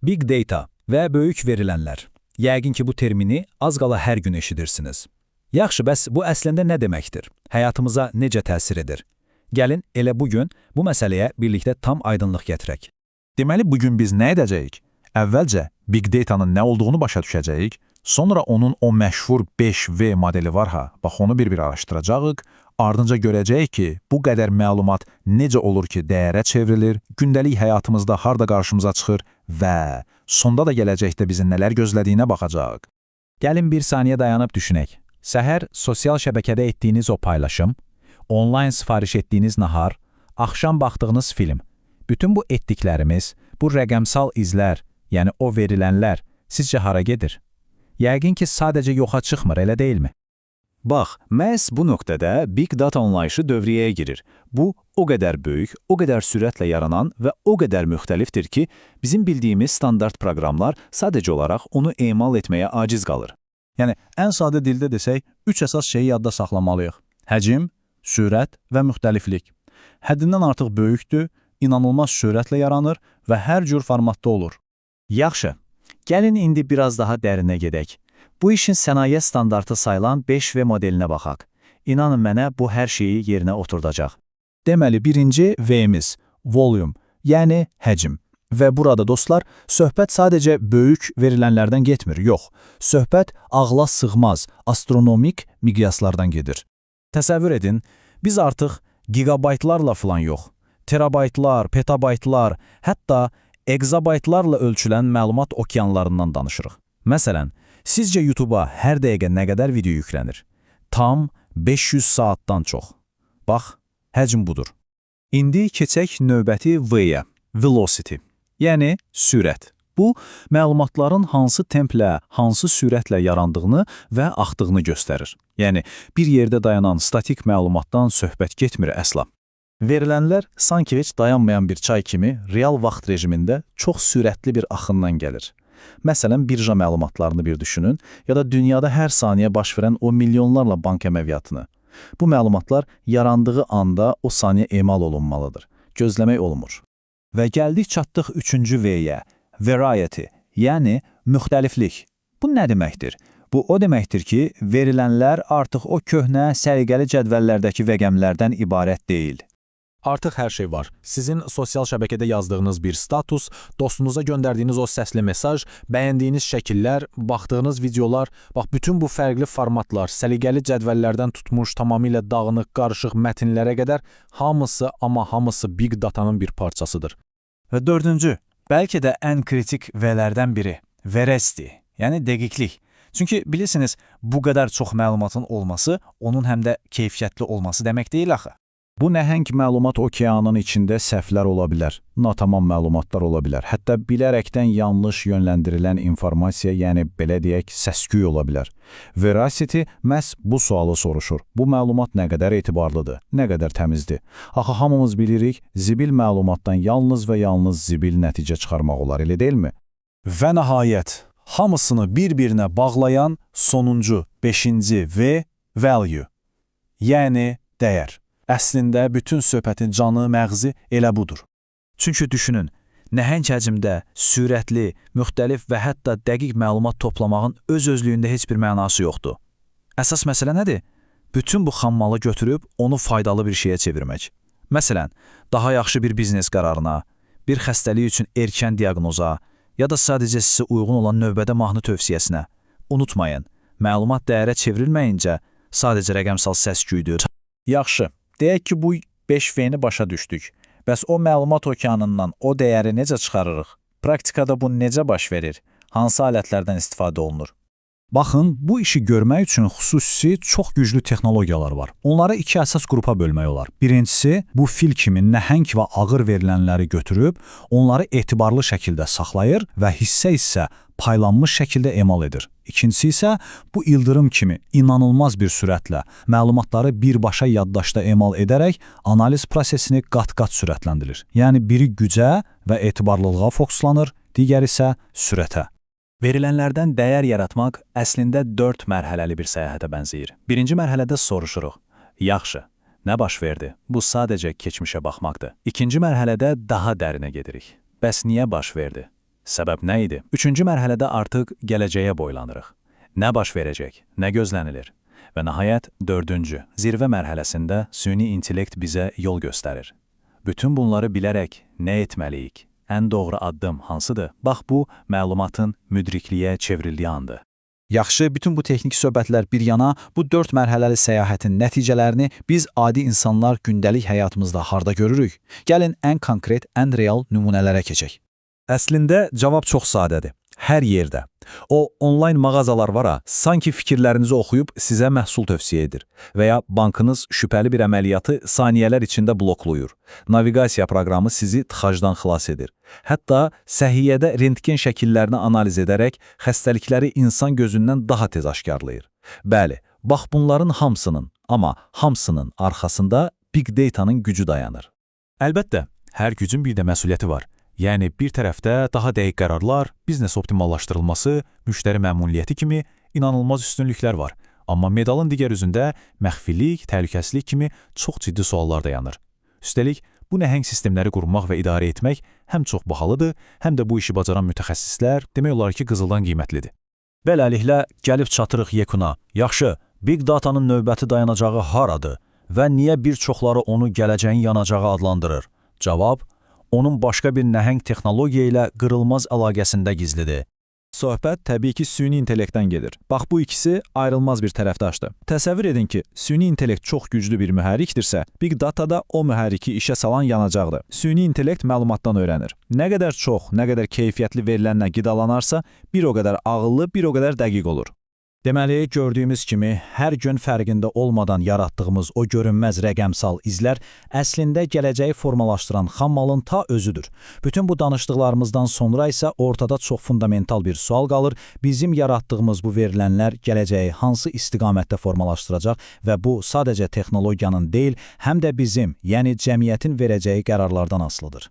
Big data və böyük verilənlər. Yəqin ki, bu termini az qala hər gün eşidirsiniz. Yaxşı, bəs bu əslində nə deməkdir? Həyatımıza necə təsir edir? Gəlin, elə bugün bu məsələyə birlikdə tam aydınlıq gətirək. Deməli, bugün biz nə edəcəyik? Əvvəlcə Big Data-nın nə olduğunu başa düşəcəyik, sonra onun o məşhur 5V modeli var ha, bax onu bir-bir araşdıracağıq, ardınca görəcəyik ki, bu qədər məlumat necə olur ki, dəyərə çevrilir, gündəlik həyatımızda harda qarşımıza çıxır və sonda da gələcəkdə bizi nələr gözlədiyinə baxacaq. Gəlin bir saniyə dayanıb düşünək. Səhər sosial şəbəkədə etdiyiniz o paylaşım, onlayn sifariş etdiyiniz nahar, axşam baxdığınız film, bütün bu etdiklərimiz, bu rəqəmsal izlər, yəni o verilənlər sizcə hara gedir? Yəqin ki, sadəcə yoxa çıxmır, elə deyilmi? Bax, məhz bu nöqtədə Big Data anlayışı dövriyyəyə girir. Bu, o qədər böyük, o qədər sürətlə yaranan və o qədər müxtəlifdir ki, bizim bildiyimiz standart proqramlar sadəcə olaraq onu emal etməyə aciz qalır. Yəni, ən sadə dildə desək, 3 əsas şeyi yadda saxlamalıyıq. Həcm, sürət və müxtəliflik. Həddindən artıq böyükdür, inanılmaz sürətlə yaranır və hər cür formatda olur. Yaxşı, gəlin indi biraz daha dərinə gedək. Bu işin sənaye standartı sayılan 5V modelinə baxaq. İnanın mənə, bu hər şeyi yerinə oturdacaq. Deməli, birinci V-miz, volume, yəni həcm. Və burada dostlar, söhbət sadəcə böyük verilənlərdən getmir, yox. Söhbət ağla sığmaz, astronomik miqyaslardan gedir. Təsəvvür edin, biz artıq gigabaytlarla falan yox, terabaytlar, petabaytlar, hətta egzabaytlarla ölçülən məlumat okeanlarından danışırıq. Məsələn, sizcə YouTube-a hər dəqiqə nə qədər video yüklənir? Tam 500 saatdan çox. Bax, həcm budur. İndi keçək növbəti V-yə, velocity, yəni sürət. Bu, məlumatların hansı templə, hansı sürətlə yarandığını və axdığını göstərir. Yəni, bir yerdə dayanan statik məlumatdan söhbət getmir əsla. Verilənlər sanki heç dayanmayan bir çay kimi real vaxt rejimində çox sürətli bir axından gəlir. Məsələn, birja məlumatlarını bir düşünün, ya da dünyada hər saniyə baş verən o milyonlarla bank əməliyyatını. Bu məlumatlar yarandığı anda o saniyə emal olunmalıdır. Gözləmək olmur. Və gəldik çatdıq 3-cü V-yə, variety, yəni müxtəliflik. Bu nə deməkdir? Bu o deməkdir ki, verilənlər artıq o köhnə, səliqəli cədvəllərdəki rəqəmlərdən ibarət deyil. Artıq hər şey var. Sizin sosial şəbəkədə yazdığınız bir status, dostunuza göndərdiyiniz o səsli mesaj, bəyəndiyiniz şəkillər, baxdığınız videolar, bax bütün bu fərqli formatlar, səliqəli cədvəllərdən tutmuş, tamamilə dağınıq, qarışıq mətnlərə qədər hamısı, amma hamısı Big Data-nın bir parçasıdır. Və dördüncü, bəlkə də ən kritik V-lərdən biri, veracity, yəni dəqiqlik. Çünki bilirsiniz, bu qədər çox məlumatın olması, onun həm də keyfiyyətli olması demək deyil axı. Bu nəhəng məlumat okeanının içində səhvlər ola bilər, natamam məlumatlar ola bilər, hətta bilərəkdən yanlış yönləndirilən informasiya, yəni belə deyək, səsküy ola bilər. Veracity məhz bu sualı soruşur. Bu məlumat nə qədər etibarlıdır, nə qədər təmizdir? Axı hamımız bilirik, zibil məlumatdan yalnız və yalnız zibil nəticə çıxarmaq olar, elə deyilmi? Və nəhayət, hamısını bir-birinə bağlayan sonuncu, 5-ci V, value, yəni dəyər. Əslində, bütün söhbətin canı, məğzi elə budur. Çünki düşünün, nəhəng həcmdə, sürətli, müxtəlif və hətta dəqiq məlumat toplamağın öz-özlüyündə heç bir mənası yoxdur. Əsas məsələ nədir? Bütün bu xammalı götürüb onu faydalı bir şeyə çevirmək. Məsələn, daha yaxşı bir biznes qərarına, bir xəstəlik üçün erkən diaqnoza, ya da sadəcə sizə uyğun olan növbədə mahnı tövsiyəsinə. Unutmayın, məlumat dəyərə çevrilməyincə sadəcə rəqəmsal səsküydür. Yaxşı. Deyək ki, bu 5V-ni başa düşdük. Bəs o məlumat okeanından o dəyəri necə çıxarırıq? Praktikada bu necə baş verir? Hansı alətlərdən istifadə olunur? Baxın, bu işi görmək üçün xüsusi çox güclü texnologiyalar var. Onları iki əsas qrupa bölmək olar. Birincisi, bu fil kimi nəhəng və ağır verilənləri götürüb, onları etibarlı şəkildə saxlayır və hissə-hissə paylanmış şəkildə emal edir. İkincisi isə, bu ildırım kimi inanılmaz bir sürətlə məlumatları birbaşa yaddaşda emal edərək analiz prosesini qat-qat sürətləndirir. Yəni, biri gücə və etibarlılığa fokuslanır, digəri isə sürətə. Verilənlərdən dəyər yaratmaq əslində 4 mərhələli bir səyahətə bənzəyir. Birinci mərhələdə soruşuruq. Yaxşı, nə baş verdi? Bu sadəcə keçmişə baxmaqdır. İkinci mərhələdə daha dərinə gedirik. Bəs niyə baş verdi? Səbəb nə idi? 3-cü mərhələdə artıq gələcəyə boylanırıq. Nə baş verəcək, nə gözlənilir? Və nəhayət 4-cü, zirvə mərhələsində süni intellekt bizə yol göstərir. Bütün bunları bilərək nə etməliyik? Ən doğru addım hansıdır? Bax bu, məlumatın müdrikliyə çevrildiyi andır. Yaxşı, bütün bu texnik söhbətlər bir yana, bu 4 mərhələli səyahətin nəticələrini biz adi insanlar gündəlik həyatımızda harda görürük? Gəlin ən konkret, ən real nümunələrə keçək. Əslində cavab çox sadədir. Hər yerdə. O onlayn mağazalar var ha, sanki fikirlərinizi oxuyub sizə məhsul tövsiyə edir və ya bankınız şübhəli bir əməliyyatı saniyələr içində bloklayır. Naviqasiya proqramı sizi tıxacdan xilas edir. Hətta səhiyyədə rentgen şəkillərini analiz edərək xəstəlikləri insan gözündən daha tez aşkarlayır. Bəli, bax bunların hamısının, amma hamısının arxasında Big Data-nın gücü dayanır. Əlbəttə, hər gücün bir də məsuliyyəti var. Yəni, bir tərəfdə daha dəqiq qərarlar, biznes optimallaşdırılması, müştəri məmnuniyyəti kimi inanılmaz üstünlüklər var. Amma medalın digər üzündə məxfilik, təhlükəsizlik kimi çox ciddi suallar dayanır. Üstəlik, bu nəhəng sistemləri qurmaq və idarə etmək həm çox bahalıdır, həm də bu işi bacaran mütəxəssislər demək olar ki, qızıldan qiymətlidir. Beləliklə, gəlib çatırıq yekuna. Yaxşı, Big Data-nın növbəti dayanacağı haradır və niyə bir çoxları onu gələcəyin yanacağı adlandırır? Cavab, onun başqa bir nəhəng texnologiya ilə qırılmaz əlaqəsində gizlidir. Söhbət təbii ki, süni intellektdən gedir. Bax, bu ikisi ayrılmaz bir tərəfdaşdır. Təsəvvür edin ki, süni intellekt çox güclü bir mühərrikdirsə, Big Data-da o mühərriki işə salan yanacaqdır. Süni intellekt məlumatdan öyrənir. Nə qədər çox, nə qədər keyfiyyətli verilənlə qidalanarsa, bir o qədər ağıllı, bir o qədər dəqiq olur. Deməli, gördüyümüz kimi, hər gün fərqində olmadan yaratdığımız o görünməz rəqəmsal izlər əslində gələcəyi formalaşdıran xammalın ta özüdür. Bütün bu danışdıqlarımızdan sonra isə ortada çox fundamental bir sual qalır. Bizim yaratdığımız bu verilənlər gələcəyi hansı istiqamətdə formalaşdıracaq və bu sadəcə texnologiyanın deyil, həm də bizim, yəni cəmiyyətin verəcəyi qərarlardan asılıdır.